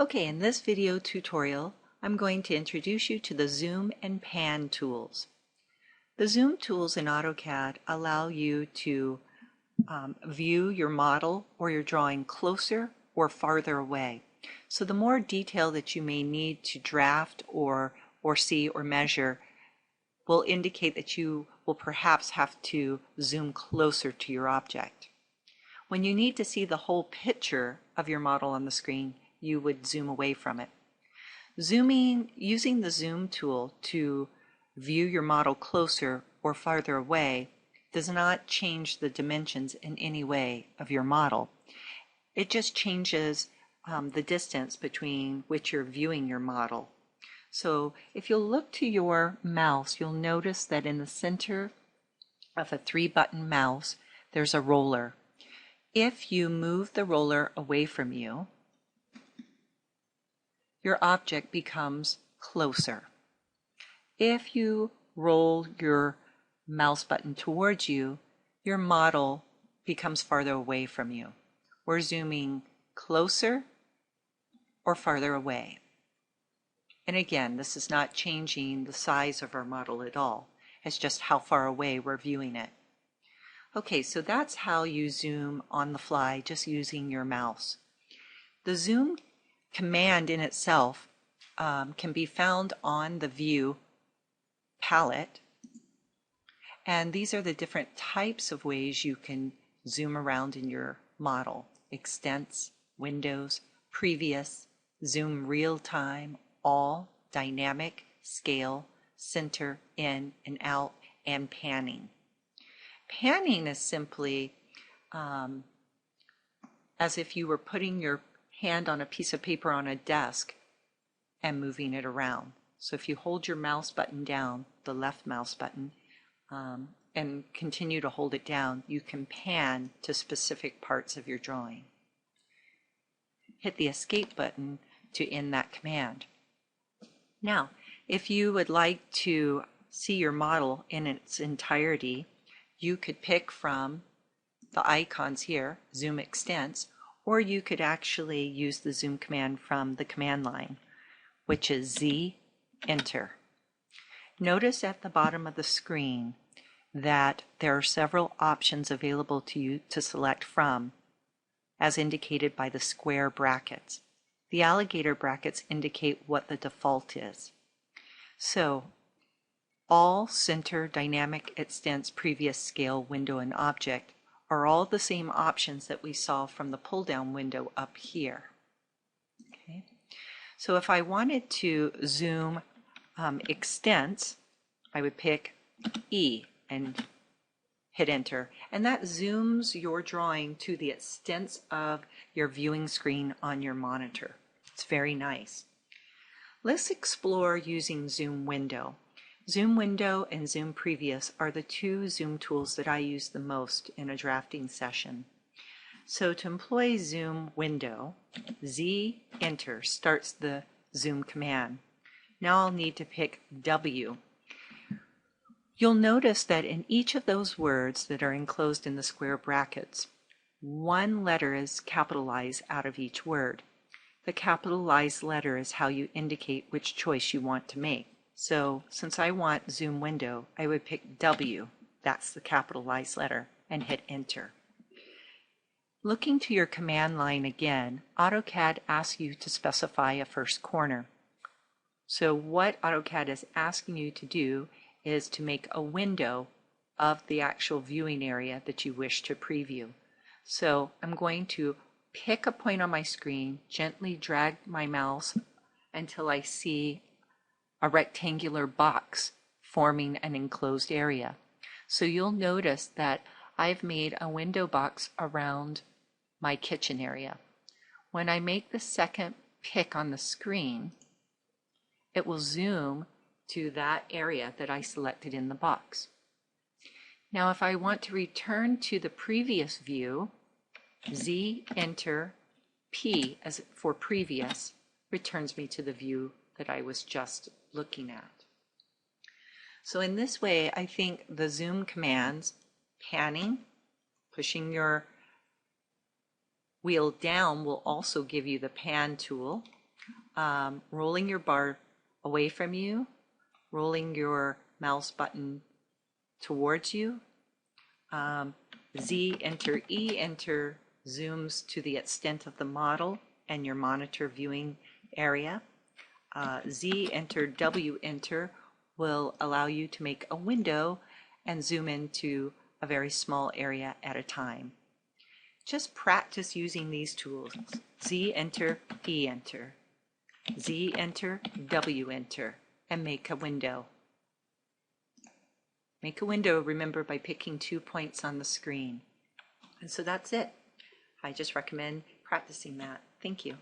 Okay, in this video tutorial, I'm going to introduce you to the zoom and pan tools. The zoom tools in AutoCAD allow you to view your model or your drawing closer or farther away. So the more detail that you may need to draft or see or measure will indicate that you will perhaps have to zoom closer to your object. When you need to see the whole picture of your model on the screen, you would zoom away from it. Using the zoom tool to view your model closer or farther away does not change the dimensions in any way of your model. It just changes the distance between which you're viewing your model. So if you'll look to your mouse, you'll notice that in the center of a 3-button mouse, there's a roller. If you move the roller away from you, your object becomes closer. If you roll your mouse button towards you, your model becomes farther away from you. We're zooming closer or farther away. And again, this is not changing the size of our model at all. It's just how far away we're viewing it. Okay, so that's how you zoom on the fly just using your mouse. The zoom command in itself can be found on the View palette, and these are the different types of ways you can zoom around in your model: extents, windows, previous, zoom real time, all, dynamic, scale, center, in and out, and panning. Panning is simply as if you were putting your hand on a piece of paper on a desk and moving it around. So if you hold your mouse button down, the left mouse button, and continue to hold it down, you can pan to specific parts of your drawing. Hit the escape button to end that command. Now, if you would like to see your model in its entirety, you could pick from the icons here, Zoom Extents, or you could actually use the zoom command from the command line, which is Z, Enter. Notice at the bottom of the screen that there are several options available to you to select from, as indicated by the square brackets. The alligator brackets indicate what the default is. So, all, center, dynamic, extents, previous, scale, window, and object are all the same options that we saw from the pull-down window up here. Okay. So if I wanted to zoom extents, I would pick E and hit enter, and that zooms your drawing to the extents of your viewing screen on your monitor. It's very nice. Let's explore using Zoom Window. Zoom Window and Zoom Previous are the two zoom tools that I use the most in a drafting session. So to employ Zoom Window, Z Enter starts the zoom command. Now I'll need to pick W. You'll notice that in each of those words that are enclosed in the square brackets, one letter is capitalized out of each word. The capitalized letter is how you indicate which choice you want to make. So since I want Zoom Window, I would pick W, that's the capitalized letter, and hit enter. Looking to your command line again, AutoCAD asks you to specify a first corner. So what AutoCAD is asking you to do is to make a window of the actual viewing area that you wish to preview. So I'm going to pick a point on my screen, gently drag my mouse until I see a rectangular box forming an enclosed area. So you'll notice that I've made a window box around my kitchen area. When I make the second pick on the screen, it will zoom to that area that I selected in the box. Now if I want to return to the previous view, Z, Enter, P as for previous returns me to the view that I was just looking at. So in this way, I think the zoom commands, panning, pushing your wheel down will also give you the pan tool, rolling your bar away from you, rolling your mouse button towards you. Z, enter, E, enter zooms to the extent of the model and your monitor viewing area. Z, enter, W, enter will allow you to make a window and zoom into a very small area at a time. Just practice using these tools. Z, enter, E, enter. Z, enter, W, enter, and make a window. Make a window, remember, by picking 2 points on the screen. And so that's it. I just recommend practicing that. Thank you.